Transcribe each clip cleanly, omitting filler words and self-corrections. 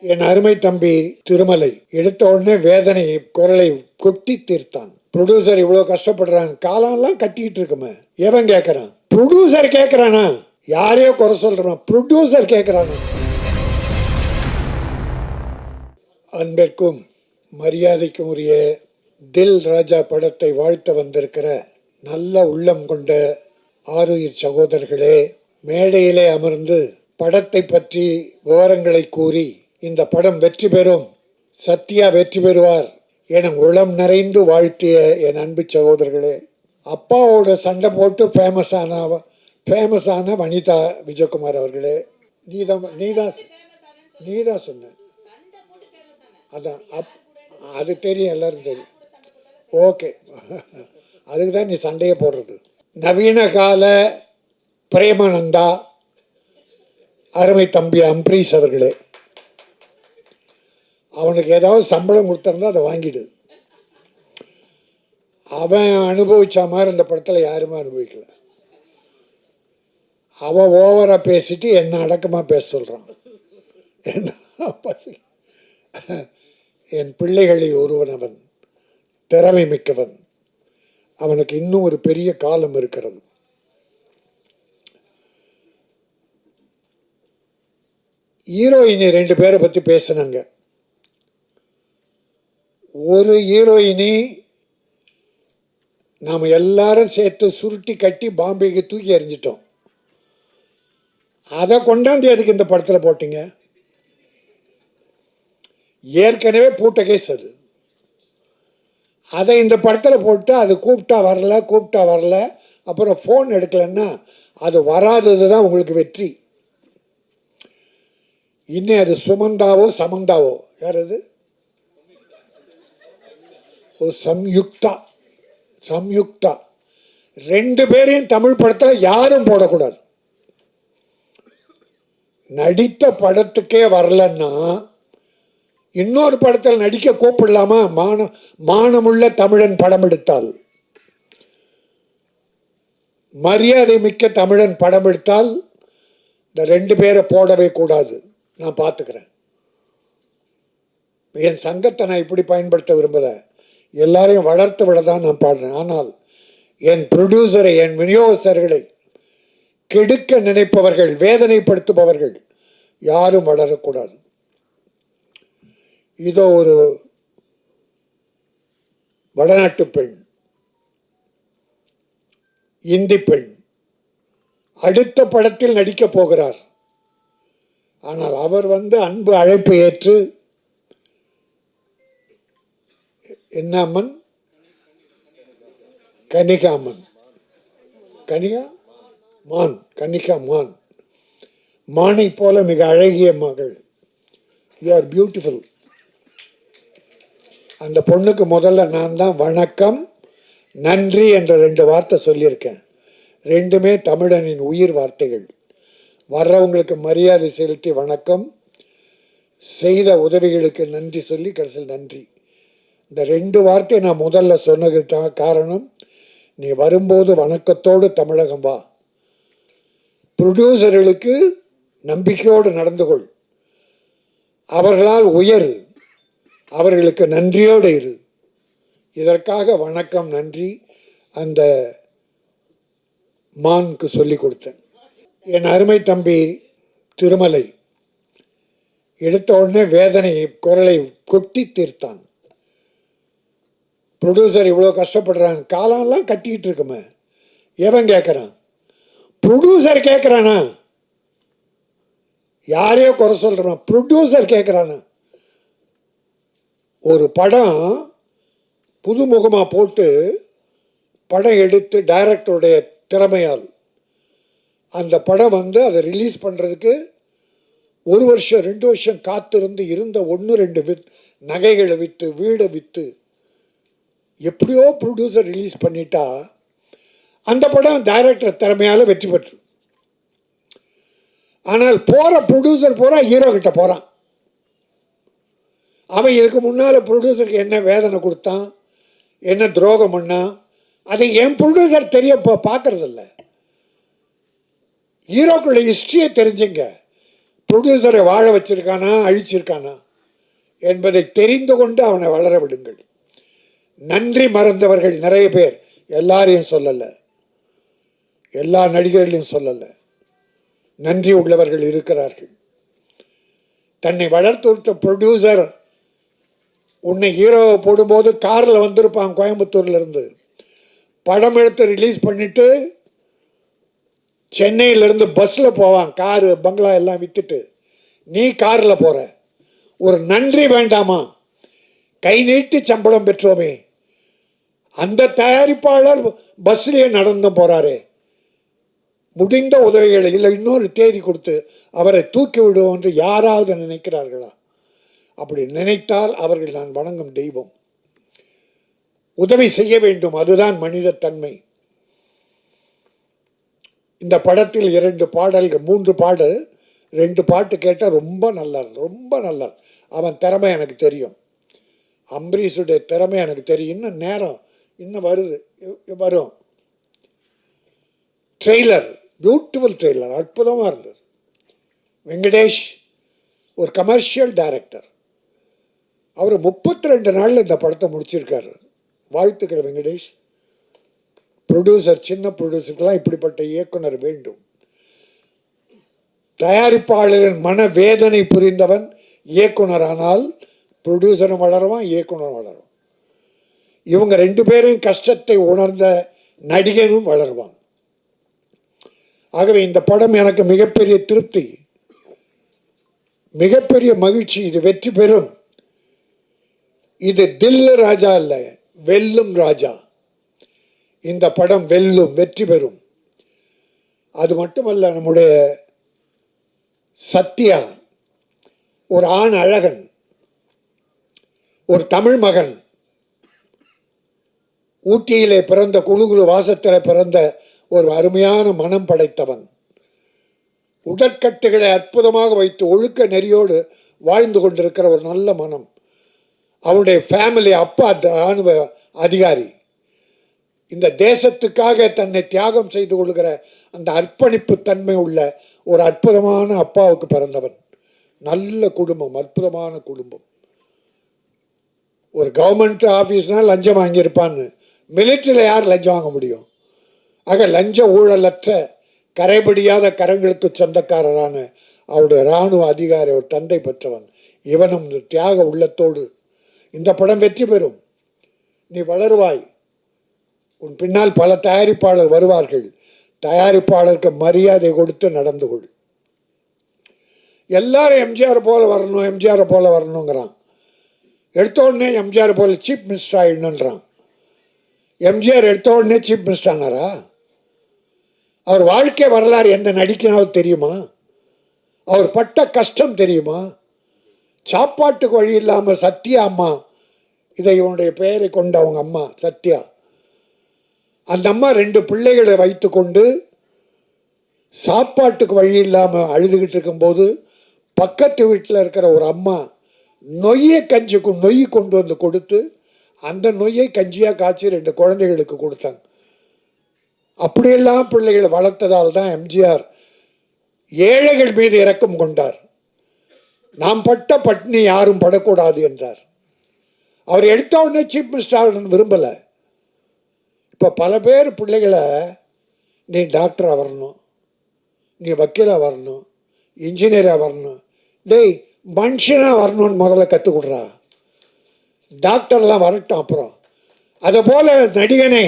என் அருமை தம்பி திருமலை எடுத்த உடனே வேதனை குரலை கொட்டி தீர்த்தான். ப்ரொடியூசர் இவ்வளோ கஷ்டப்படுறான், காலம்லாம் கத்திக்கிட்டு இருக்குமே, எவன் கேட்கறான்? ப்ரொடியூசர் கேட்கறானா? யாரையோ குறை சொல்றான், ப்ரொடியூசர் கேட்கறானா? அன்பிற்கும் மரியாதைக்கும் உரிய தில் ராஜா படத்தை வாழ்த்த வந்திருக்கிற நல்ல உள்ளம் கொண்ட ஆருயிர் சகோதரர்களே, மேடையிலே அமர்ந்து படத்தை பற்றி விவரங்களை கூறி இந்த படம் வெற்றி பெறும், சத்யா வெற்றி பெறுவார் என உளம் நிறைந்து வாழ்த்திய என் அன்பு சகோதரர்களே, அப்பாவோட சண்டை போட்டு ஃபேமஸான வனிதா விஜயகுமார் அவர்களே, நீதான் சொன்ன, அதான் அது தெரியும், எல்லாரும் தெரியும். ஓகே, அதுக்கு தான் நீ சண்டையை போடுறது. நவீன கால பிரேமானந்தா அருமை தம்பி அம்பரீஷ் அவர்களே, அவனுக்கு ஏதாவது சம்பளம் கொடுத்துருந்தா அதை வாங்கிடு. அவன் அனுபவிச்ச மாதிரி இந்த படத்தில் யாருமே அனுபவிக்கல. அவன் ஓவராக பேசிட்டு என்ன அடக்கமாக பேச சொல்கிறான். என் பிள்ளைகளில் ஒருவன் அவன், திறமை மிக்கவன். அவனுக்கு இன்னும் ஒரு பெரிய காலம் இருக்கிறது. ஹீரோயினி 2 பேரை பற்றி பேசினாங்க. ஒரு ஹீரோயினி நாம் எல்லாரும் சேர்த்து சுருட்டி கட்டி பாம்பேக்கு தூக்கி எறிஞ்சிட்டோம். அதை கொண்டாந்து எதுக்கு இந்த படத்தில் போட்டீங்க? ஏற்கனவே பூட்ட கேஸ் அது. அதை இந்த படத்தில் போட்டு அது கூப்பிட்டா வரல, அப்புறம் ஃபோன் எடுக்கலன்னா அது வராதது தான் உங்களுக்கு வெற்றி. இன்னும் அது சுமந்தாவோ சமந்தாவோ, யார் அது? சம்யுக்தா 2 பேரையும் தமிழ் படத்தில் யாரும் போடக்கூடாது. நடித்த படத்துக்கே வரலன்னா இன்னொரு படத்தில் நடிக்க கூப்பிடலாமா? மானமுள்ள தமிழன் படம் எடுத்தால், மரியாதை மிக்க தமிழன் படம் எடுத்தால் இந்த 2 பேரை போடவே கூடாது. நான் பார்த்துக்கிறேன். என் சங்கத்தை நான் இப்படி பயன்படுத்த விரும்பல, எல்லாரையும் வளர்த்து விட தான் நான் பாடுறேன். ஆனால் என் ப்ரொடியூசரை, என் விநியோகஸ்தர்களை கெடுக்க நினைப்பவர்கள், வேதனைப்படுத்துபவர்கள் யாரும் வளரக்கூடாது. இதோ ஒரு வடநாட்டு பெண், இந்தி பெண் அடுத்த படத்தில் நடிக்கப் போகிறார். ஆனால் அவர் அன்பு அழைப்பு ஏற்று, என்ன அம்மன்? கனிகா மான், மானை போல மிக அழகிய மகள். You are beautiful. அந்த பொண்ணுக்கு முதல்ல நான் தான் வணக்கம் நன்றி என்ற 2 வார்த்தை சொல்லியிருக்கேன். 2மே தமிழனின் உயிர் வார்த்தைகள். வர்றவங்களுக்கு மரியாதை செலுத்தி வணக்கம், செய்த உதவிகளுக்கு நன்றி சொல்லி கடைசியில் நன்றி. இந்த 2 வார்த்தை நான் முதல்ல சொன்னது தான் காரணம். நீ வரும்போது வணக்கத்தோடு தமிழகம் வா. ப்ரொடியூசர்களுக்கு நம்பிக்கையோடு நடந்து கொள். அவர்களால் உயரு, அவர்களுக்கு நன்றியோடு இரு. இதற்காக வணக்கம் நன்றி அந்த மானுக்கு சொல்லி கொடுத்தேன். என் அருமை தம்பி திருமலை எடுத்த உடனே வேதனை குரலை கொட்டி தீர்த்தான். ப்ரொடியூசர் இவ்வளோ கஷ்டப்படுறான், காலம்லாம் கத்திக்கிட்டு இருக்குமே, எவன் கேட்குறான்? ப்ரொடியூசர் கேட்குறானா? யாரையோ குறை சொல்கிறான், ப்ரொடியூசர் கேட்குறானா? ஒரு படம் புதுமுகமாக போட்டு படம் எடுத்து டைரக்டருடைய திறமையால் அந்த படம் அதை ரிலீஸ் பண்ணுறதுக்கு 1 வருஷம் 2 வருஷம் காத்திருந்து இருந்த 1-2 நகைகளை விற்று வீடை விற்று எப்படியோ ப்ரொடியூசர் ரிலீஸ் பண்ணிட்டா அந்த படம் டைரக்டர் திறமையால் வெற்றி பெற்று. ஆனால் போகிற ப்ரொடியூசர் ஹீரோ கிட்ட போகிறான். அவன் இதுக்கு முன்னால் ப்ரொடியூசருக்கு என்ன வேதனை கொடுத்தான், என்ன துரோகம் பண்ணான், அதை என் ப்ரொடியூசர் தெரிய பார்க்கறதில்ல. ஹீரோக்களுடைய ஹிஸ்ட்ரியை தெரிஞ்சுங்க. ப்ரொடியூசரை வாழ வச்சிருக்கானா அழிச்சிருக்கானா என்பதை தெரிந்து கொண்டு அவனை வளர விடுங்கள். நன்றி மறந்தவர்கள் நிறைய பேர், எல்லாரையும் சொல்லலை, எல்லா நடிகர்களையும் சொல்லலை, நன்றி உள்ளவர்கள் இருக்கிறார்கள். தன்னை வளர்த்து விட்ட ப்ரொடியூசர் உன்னை ஹீரோவை போடும்போது காரில் வந்திருப்பான் கோயம்புத்தூர்ல இருந்து, படம் எடுத்து ரிலீஸ் பண்ணிட்டு சென்னையிலிருந்து பஸ்ஸில் போவான், காரு பங்களா எல்லாம் விற்றுட்டு. நீ காரில் போகிற, ஒரு நன்றி வேண்டாமா? கை நீட்டி சம்பளம் பெற்றோமே, அந்த தயாரிப்பாளர் பஸ்லேயே நடந்து போகிறாரே. முடிந்த உதவிகளை இல்லை இன்னொரு தேதி கொடுத்து அவரை தூக்கி விடுவோம் என்று யாராவது நினைக்கிறார்களா? அப்படி நினைத்தால் அவர்கள் நான் வணங்கும் தெய்வம். உதவி செய்ய வேண்டும், அதுதான் மனித தன்மை. இந்த படத்தில் 2 பாடல்கள் 3 பாடு 2 பாட்டு கேட்டால் ரொம்ப நல்லா இருந்தது, ரொம்ப நல்லா. அவன் திறமை எனக்கு தெரியும், அம்பரீஷுடைய திறமை எனக்கு தெரியும். இன்னும் நேரம் இன்னும் வருது, வரும். ட்ரெய்லர், பியூட்டிஃபுல் ட்ரெய்லர், அற்புதமாக இருந்தது. வெங்கடேஷ் ஒரு கமர்ஷியல் டைரக்டர், அவர் 32 நாளில் இந்த படத்தை முடிச்சிருக்காரு. வாழ்த்துக்கள் வெங்கடேஷ். ப்ரொடியூசர், சின்ன ப்ரொடியூசருக்கெல்லாம் இப்படிப்பட்ட இயக்குனர் வேண்டும். தயாரிப்பாளரின் மனவேதனை புரிந்தவன் இயக்குனரானால் ப்ரொடியூசரும் வளருவான், இயக்குனரும் வளரும். இவங்க 2 பேரும் கஷ்டத்தை உணர்ந்த நடிகனும் வளருவான். ஆகவே இந்த படம் எனக்கு மிகப்பெரிய திருப்தி, மிகப்பெரிய மகிழ்ச்சி. இது வெற்றி பெறும். இது தில் ராஜா அல்ல, வெல்லும் ராஜா. இந்த படம் வெல்லும், வெற்றி பெறும். அது மட்டுமல்ல, நம்முடைய சத்யா ஒரு ஆண் அழகன், ஒரு தமிழ் மகன், ஊட்டியிலே பிறந்த, குழுகுழு வாசத்தில் பிறந்த ஒரு அருமையான மனம் படைத்தவன். உடற்கட்டுகளை அற்புதமாக வைத்து ஒழுக்க நெறியோடு வாழ்ந்து கொண்டிருக்கிற ஒரு நல்ல மனம். அவனுடைய ஃபேமிலி, அப்பா இராணுவ அதிகாரி. இந்த தேசத்துக்காக தன்னை தியாகம் செய்து கொள்கிற அந்த அர்ப்பணிப்பு தன்மை உள்ள ஒரு அற்புதமான அப்பாவுக்கு பிறந்தவன். நல்ல குடும்பம், அற்புதமான குடும்பம். ஒரு கவர்மெண்ட் ஆஃபீஸ்னால் லஞ்சம் வாங்கியிருப்பான்னு, மிலிட்டரியில் யார் லஞ்சம் வாங்க முடியும்? ஆக லஞ்ச ஊழலற்ற கரைபடியாத கரங்களுக்கு சொந்தக்காரரான அவருடைய இராணுவ அதிகாரி, ஒரு தந்தை பெற்றவன். இவனும் தியாக உள்ளத்தோடு இந்த படம் வெற்றி பெறும். நீ வளருவாய், உன் பின்னால் பல தயாரிப்பாளர் வருவார்கள். தயாரிப்பாளருக்கு மரியாதை கொடுத்து நடந்து கொள். எல்லாரும் எம்ஜிஆர் போல வரணும், எம்ஜிஆர் போல வரணுங்கிறான். எடுத்த உடனே எம்ஜிஆர் போல சீஃப் மினிஸ்டர் ஆயிடணுன்றான். எம்ஜிஆர் எடுத்த உடனே சீஃப் மினிஸ்டர் ஆனாரா? அவர் வாழ்க்கை வரலாறு எந்த நடிக்கனாவது தெரியுமா? அவர் பட்ட கஷ்டம் தெரியுமா? சாப்பாட்டுக்கு வழி இல்லாமல் சத்யா அம்மா, இதை இவனுடைய பெயரை கொண்ட அவங்க அம்மா சத்யா, அந்த அம்மா 2 பிள்ளைகளை வைத்து கொண்டு சாப்பாட்டுக்கு வழி இல்லாமல் அழுதுகிட்டு இருக்கும்போது பக்கத்து வீட்டில் இருக்கிற ஒரு அம்மா நொய்யை கஞ்சிக்கு நொய் கொண்டு வந்து கொடுத்து அந்த நொய்யை கஞ்சியாக காய்ச்சி 2 குழந்தைகளுக்கு கொடுத்தாங்க. அப்படியெல்லாம் பிள்ளைகளை வளர்த்ததால் தான் எம்ஜிஆர் ஏழைகள் மீது இரக்கம் கொண்டார். நாம் பட்ட பட்னி யாரும் படக்கூடாது என்றார். அவர் எடுத்த உடனே சீஃப் மினிஸ்டர் விரும்பலை. இப்போ பல பேர் பிள்ளைகளை, நீ டாக்டராக வரணும், நீ வக்கீலாக வரணும், இன்ஜினியராக வரணும், டேய் மனுஷனாக வரணும்னு முதல்ல கற்றுக் கொடுறா, டாக்டர்லாம் வரட்டும் அப்புறம். அதை போல் நடிகனே,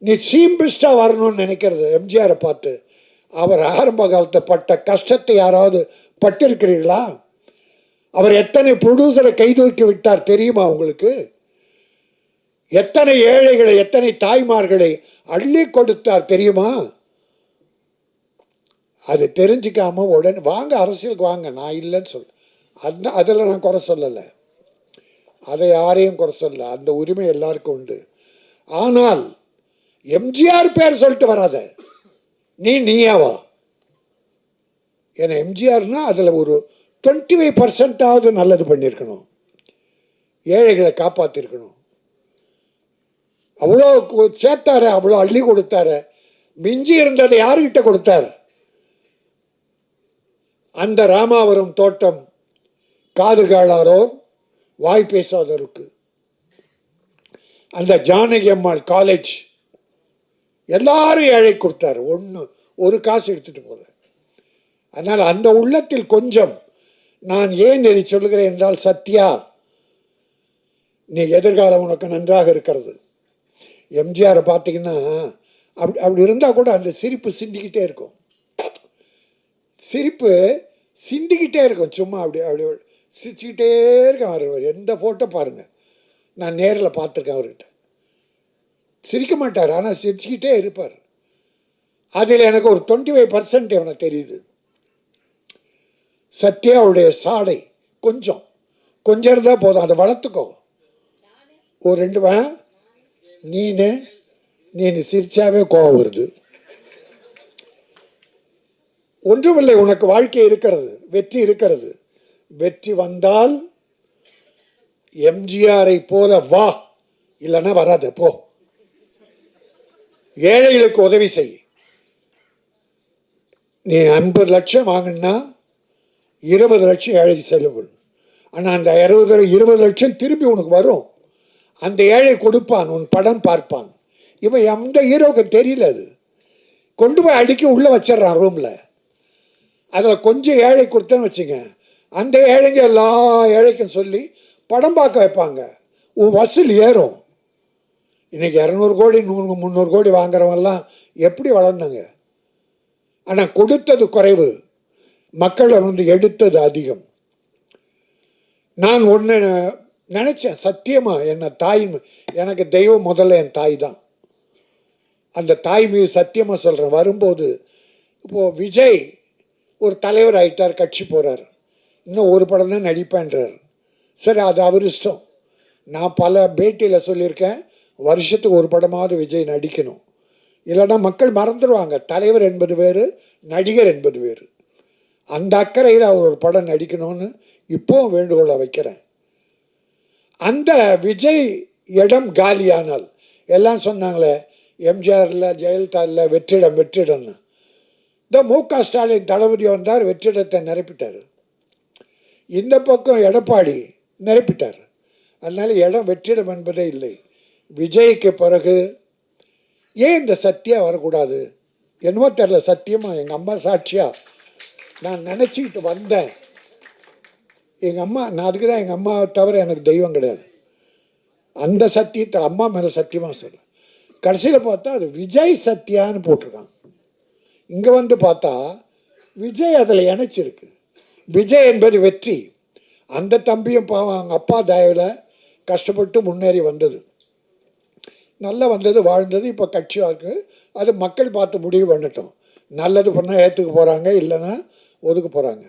நீ சீஃப் மினிஸ்டராக வரணும்னு நினைக்கிறது எம்ஜிஆரை பார்த்து. அவர் ஆரம்ப காலத்தை பட்ட கஷ்டத்தை யாராவது பட்டிருக்கிறீர்களா? அவர் எத்தனை ப்ரொடியூசரை கைதூக்கி விட்டார் தெரியுமா உங்களுக்கு? எத்தனை ஏழைகளை, எத்தனை தாய்மார்களை அள்ளி கொடுத்தார் தெரியுமா? அது தெரிஞ்சிக்காம உடனே வாங்க அரசியலுக்கு வாங்க, நான் இல்லைன்னு சொல்ல, அதில் நான் குறை சொல்லலை, அதை யாரையும் குறை சொல்ல, அந்த உரிமை எல்லாருக்கும் உண்டு. ஆனால் எம்ஜிஆர் பேர் சொல்லிட்டு வராத, நீயாவா? ஏன்னா எம்ஜிஆர்னா அதில் ஒரு 25% நல்லது பண்ணியிருக்கணும், ஏழைகளை காப்பாற்றிருக்கணும். அவ்வளோ சேர்த்தாரு, அவ்வளோ அள்ளி கொடுத்தாரு. மிஞ்சி இருந்ததை யாருக்கிட்ட கொடுத்தார்? அந்த ராமாவரம் தோட்டம் காது கேளாரோர் வாய் பேசாதோருக்கு, அந்த ஜானகி அம்மாள் காலேஜ் எல்லாரும் ஏழை கொடுத்தாரு, ஒரு காசு எடுத்துட்டு போற. அதனால் அந்த உள்ளத்தில் கொஞ்சம், நான் ஏன் இதை சொல்லுகிறேன் என்றால், சத்யா நீ எதிர்காலம் உனக்கு நன்றாக இருக்கிறது. எம்ஜிஆரை பார்த்தீங்கன்னா அப்படி இருந்தால் கூட அந்த சிரிப்பு சிந்திக்கிட்டே இருக்கும், சிரிப்பு சிந்திக்கிட்டே இருக்கும், சும்மா அப்படி சிரிச்சுக்கிட்டே இருக்கான் அவர். எந்த ஃபோட்டோ பாருங்கள், நான் நேரில் பார்த்துருக்கேன் அவர்கிட்ட. சிரிக்க மாட்டார், ஆனால் சிரிச்சுக்கிட்டே இருப்பார். அதில் எனக்கு ஒரு 25% எனக்கு தெரியுது. சத்யாவுடைய சாடை கொஞ்சம் இருந்தால் போதும், அதை வளர்த்துக்கோ. ஒரு 2 நீனு சிரிச்சாவே கோபம் வருது. ஒன்றுமில்லை, உனக்கு வாழ்க்கை இருக்கிறது, வெற்றி இருக்கிறது. வெற்றி வந்தால் எம்ஜிஆரை போல வா, இல்லைன்னா வராது போ. ஏழைகளுக்கு உதவி செய். நீ 50 லட்சம் வாங்கினா 20 லட்சம் ஏழைக்கு செலவு. ஆனால் அந்த 20 லட்சம் திருப்பி உனக்கு வரும். அந்த ஏழை கொடுப்பான், உன் படம் பார்ப்பான். இவன் எந்த ஹீரோவுக்கு தெரியல, அது கொண்டு போய் அடிக்க உள்ளே வச்சிடறான் ரூமில். அதில் கொஞ்சம் ஏழை கொடுத்தேன்னு வச்சுங்க, அந்த ஏழைங்க எல்லா ஏழைக்கும் சொல்லி படம் பார்க்க வைப்பாங்க. உன் வசூல் ஏறும். இன்றைக்கி 200 கோடி 100 300 கோடி வாங்குறவங்கெல்லாம் எப்படி வளர்ந்தாங்க? ஆனால் கொடுத்தது குறைவு, மக்களை எடுத்தது அதிகம். நான் ஒன்று நினச்சேன், சத்தியமாக எனக்கு தெய்வம் முதல்ல என் தாய் தான். அந்த தாய் மீது சத்தியமாக சொல்கிறேன். வரும்போது இப்போது விஜய் ஒரு தலைவர் ஆகிட்டார், கட்சி போகிறார், இன்னும் ஒரு படம் தான் நடிப்பேன்றார். சரி, அது அவர் இஷ்டம். நான் பல பேட்டியில் சொல்லியிருக்கேன், வருஷத்துக்கு ஒரு படமாவது விஜய் நடிக்கணும், இல்லைன்னா மக்கள் மறந்துடுவாங்க. தலைவர் என்பது வேறு, நடிகர் என்பது வேறு. அந்த அக்கறையில் அவர் ஒரு படம் நடிக்கணும்னு இப்போவும் வேண்டுகோளை வைக்கிறேன். அந்த விஜய் இடம் காலியானால், எல்லாம் சொன்னாங்களே எம்ஜிஆர் இல்லை, ஜெயலலிதா இல்லை, வெற்றிடம்னு. இந்த மு.க. ஸ்டாலின் தளபதி வந்தார், வெற்றிடத்தை நிரப்பிட்டார். இந்த பக்கம் எடப்பாடி நிரப்பிட்டார். அதனால இடம் வெற்றிடம் என்பதே இல்லை. விஜய்க்கு பிறகு ஏன் இந்த சத்யா வரக்கூடாது? என்னமோ தெரில, சத்தியமாக எங்கள் அம்மா சாட்சியாக நான் நினச்சிக்கிட்டு வந்தேன். எங்கள் அம்மா, நான் அதுக்கு தான் எங்கள் அம்மாவை தவிர எனக்கு தெய்வம் கிடையாது. அந்த சத்தியத்தை அம்மா மேலே சத்தியமாக சொல்ல. கடைசியில் பார்த்தா அது விஜய் சத்யான்னு போட்டிருக்காங்க. இங்கே வந்து பார்த்தா விஜய் அதில் இணைச்சிருக்கு. விஜய் என்பது வெற்றி. அந்த தம்பியும் பாவம் அவங்க அப்பா தயவில் கஷ்டப்பட்டு முன்னேறி வந்தது, நல்லா வந்தது, வாழ்ந்தது. இப்போ கட்சியாக இருக்குது. அது மக்கள் பார்த்து முடிவு பண்ணட்டும். நல்லது பண்ணால் ஏற்றுக்க போகிறாங்க, இல்லைன்னா ஒதுக்க போகிறாங்க.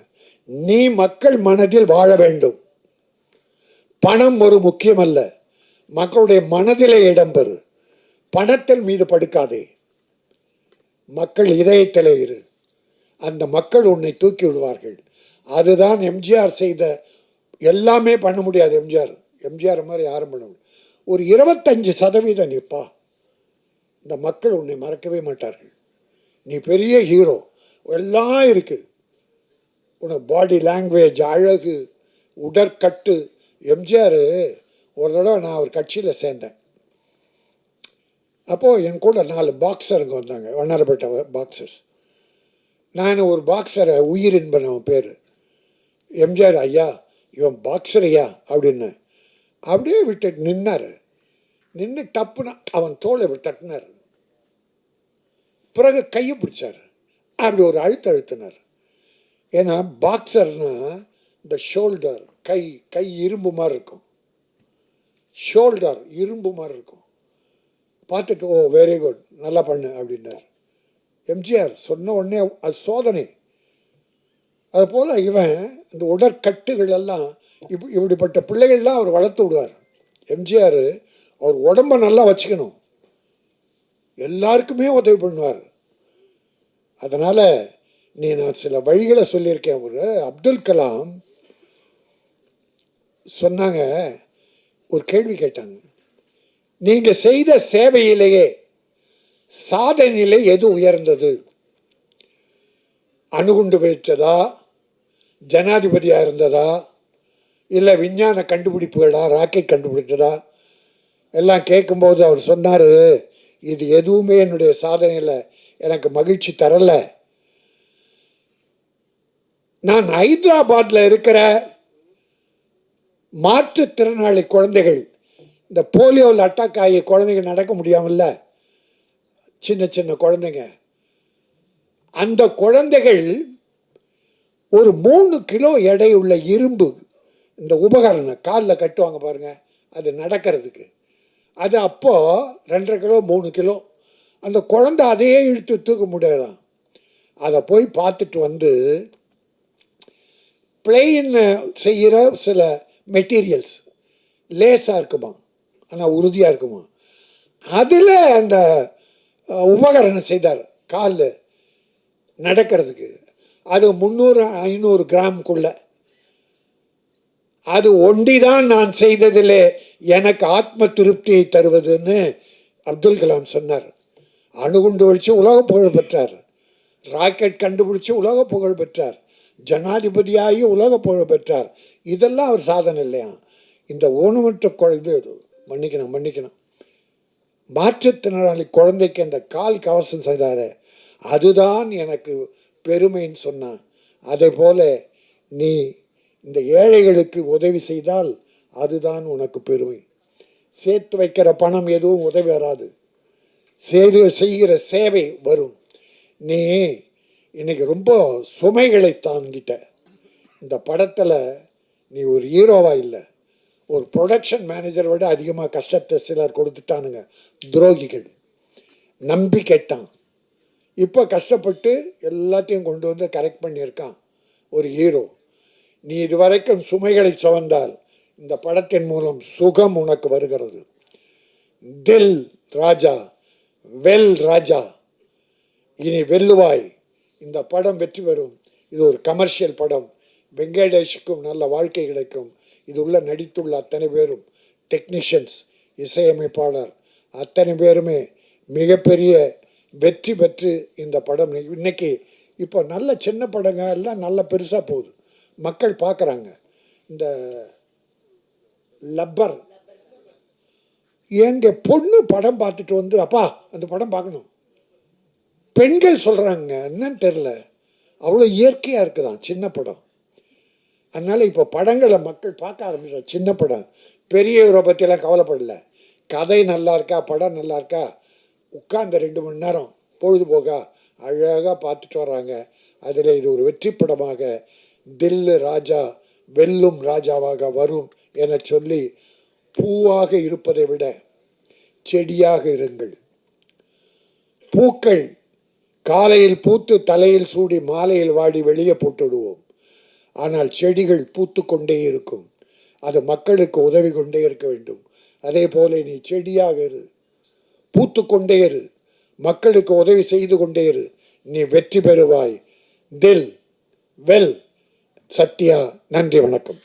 நீ மக்கள் மனதில் வாழ வேண்டும். பணம் ஒரு முக்கியமல்ல, மக்களுடைய மனதிலே இடம்பெறு. பணத்தின் மீது படுக்காதே, மக்கள் இதயத்திலே இரு. அந்த மக்கள் உன்னை தூக்கி விடுவார்கள். அதுதான் எம்ஜிஆர் செய்த. எல்லாமே பண்ண முடியாது எம்ஜிஆர் மாதிரி யாரும் பண்ண முடியாது. ஒரு 25% நிற்பா, இந்த மக்கள் உன்னை மறக்கவே மாட்டார்கள். நீ பெரிய ஹீரோ, எல்லாம் இருக்குது. உனக்கு பாடி லாங்குவேஜ், அழகு, உடற்கட்டு. எம்ஜிஆர் ஒரு தடவை நான் ஒரு கட்சியில் சேர்ந்தேன். அப்போது என் கூட 4 பாக்ஸருங்க வந்தாங்க, வண்ணாரப்பேட்டை பாக்ஸர்ஸ். நான் ஒரு பாக்ஸரை, உயிர் என்பன் அவன் பேர். எம்ஜிஆர், ஐயா இவன் பாக்ஸர் ஐயா அப்படின்னு அப்படியே விட்டு நின்னார். நின்று டப்புனா அவன் தோலை தட்டினார். பிறகு கையை பிடிச்சார், அப்படி ஒரு அழுத்தினார். ஏன்னா பாக்ஸர்னா இந்த ஷோல்டர், கை இரும்பு மாதிரி இருக்கும், ஷோல்டர் இரும்பு மாதிரி இருக்கும். பார்த்துட்டு ஓ வெரி குட், நல்லா பண்ணு அப்படின்னார். எம்ஜிஆர் சொன்ன உடனே அது சோதனை. அதுபோல் இவன் இந்த உடற்கட்டுகள் எல்லாம் இப்படிப்பட்ட பிள்ளைகள்லாம் அவர் வளர்த்து விடுவார். எம்ஜிஆர் அவர் உடம்பை நல்லா வச்சுக்கணும், எல்லாருக்குமே உதவி பண்ணுவார். அதனால் நான் சில வழிகளை சொல்லியிருக்கேன். ஒரு அப்துல் கலாம் சொன்னாங்க, ஒரு கேள்வி கேட்டாங்க, நீங்கள் செய்த சேவையிலேயே சாதனையிலே எது உயர்ந்தது? அணுகுண்டு வெடித்ததா, ஜனாதிபதியாக இருந்ததா, இல்லை விஞ்ஞான கண்டுபிடிப்புகளா, ராக்கெட் கண்டுபிடித்ததா எல்லாம் கேட்கும்போது அவர் சொன்னார், இது எதுவுமே என்னுடைய சாதனையில் எனக்கு மகிழ்ச்சி தரலை. நான் ஹைதராபாத்தில் இருக்கிற மாற்றுத்திறனாளி குழந்தைகள், இந்த போலியோவில் அட்டாக் ஆகி குழந்தைங்க நடக்க முடியாமல்ல, சின்ன சின்ன குழந்தைங்க, அந்த குழந்தைகள் ஒரு 3 கிலோ எடையுள்ள இரும்பு இந்த உபகரணம் காலில் கட்டுவாங்க பாருங்க, அது நடக்கிறதுக்கு. அது அப்போது 2.5 கிலோ 3 கிலோ. அந்த குழந்தை அதையே இழுத்து தூக்க முடியாதான். அதை போய் பார்த்துட்டு வந்து பிளெயின் செய்கிற சில மெட்டீரியல்ஸ் லேஸாக இருக்குமா, ஆனால் உறுதியாக இருக்குமா, அதில் அந்த உபகரணம் செய்தார் கால் நடக்கிறதுக்கு. அது 300-500 கிராமுக்குள்ள. அது ஒண்டிதான் நான் செய்ததிலே எனக்கு ஆத்ம திருப்தியை தருவதுன்னு அப்துல் கலாம் சொன்னார். அணுகுண்டு வச்சு உலக புகழ் பெற்றார், ராக்கெட் கண்டுபிடிச்சு உலக புகழ் பெற்றார், ஜனாதிபதியாகி உலக புகழ் பெற்றார். இதெல்லாம் அவர் சாதனை இல்லையா? இந்த ஊனமற்ற குழந்தை, மன்னிக்கணும், மாற்றுத்திறனாளி குழந்தைக்கு அந்த கால் கவசம் செய்தார், அதுதான் எனக்கு பெருமைன்னு சொன்னான். அதே போல நீ இந்த ஏழைகளுக்கு உதவி செய்தால் அதுதான் உனக்கு பெருமை. சேர்த்து வைக்கிற பணம் எதுவும் உதவி வராது, செய்கிற சேவை வரும். நீ இன்னைக்கு ரொம்ப சுமைகளை தாங்கிட்ட. இந்த படத்தில் நீ ஒரு ஹீரோவா இல்லை, ஒரு ப்ரொடக்ஷன் மேனேஜரை விட அதிகமாக கஷ்டத்தை சிலர் கொடுத்துட்டானுங்க, துரோகிகள். நம்பி கேட்டான், இப்போ கஷ்டப்பட்டு எல்லாத்தையும் கொண்டு வந்து கரெக்ட் பண்ணியிருக்கான் ஒரு ஹீரோ. நீ இதுவரைக்கும் சுமைகளை சுமந்தால் இந்த படத்தின் மூலம் சுகம் உனக்கு வருகிறது. தில் ராஜா, வெல் ராஜா, இனி வெல்லுவாய். இந்த படம் வெற்றி பெறும். இது ஒரு கமர்ஷியல் படம். வெங்கடேஷுக்கும் நல்ல வாழ்க்கை கிடைக்கும். இது உள்ள நடித்துள்ள அத்தனை பேரும், டெக்னீஷியன்ஸ், இசையமைப்பாளர் அத்தனை பேருமே மிகப்பெரிய வெற்றி பெற்று இந்த படம் இன்னைக்கு இப்போ நல்ல சின்ன படங்க எல்லாம் நல்ல பெருசாக போகுது, மக்கள் பார்க்குறாங்க. இந்த லப்பர் எங்க பொண்ணு படம் பார்த்துட்டு வந்து, அப்பா அந்த படம் பார்க்கணும், பெண்கள் சொல்கிறாங்க, என்னன்னு தெரில, அவ்வளோ இயற்கையாக இருக்குதான் சின்ன படம். அதனால் இப்போ படங்களை மக்கள் பார்க்க ஆரம்பிச்சா. சின்ன படம் பெரியவரை பற்றியெல்லாம் கவலைப்படல, கதை நல்லா இருக்கா, படம் நல்லா இருக்கா, உட்கார்ந்த 2 மணி நேரம் பொழுதுபோக்கா அழகாக பார்த்துட்டு வர்றாங்க. அதில் இது ஒரு வெற்றி படமாக தில்லு ராஜா வெல்லும் ராஜாவாக வரும் என சொல்லி, பூவாக இருப்பதை விட செடியாக இருங்கள். பூக்கள் காலையில் பூத்து தலையில் சூடி மாலையில் வாடி வெளியே போட்டுடுவோம். ஆனால் செடிகள் பூத்து கொண்டே இருக்கும், அது மக்களுக்கு உதவி கொண்டே இருக்க வேண்டும். அதே போல நீ செடியாக இரு, பூத்து கொண்டே இரு, மக்களுக்கு உதவி செய்து கொண்டே இரு, நீ வெற்றி பெறுவாய். தில் வெல். சத்யா. நன்றி, வணக்கம்.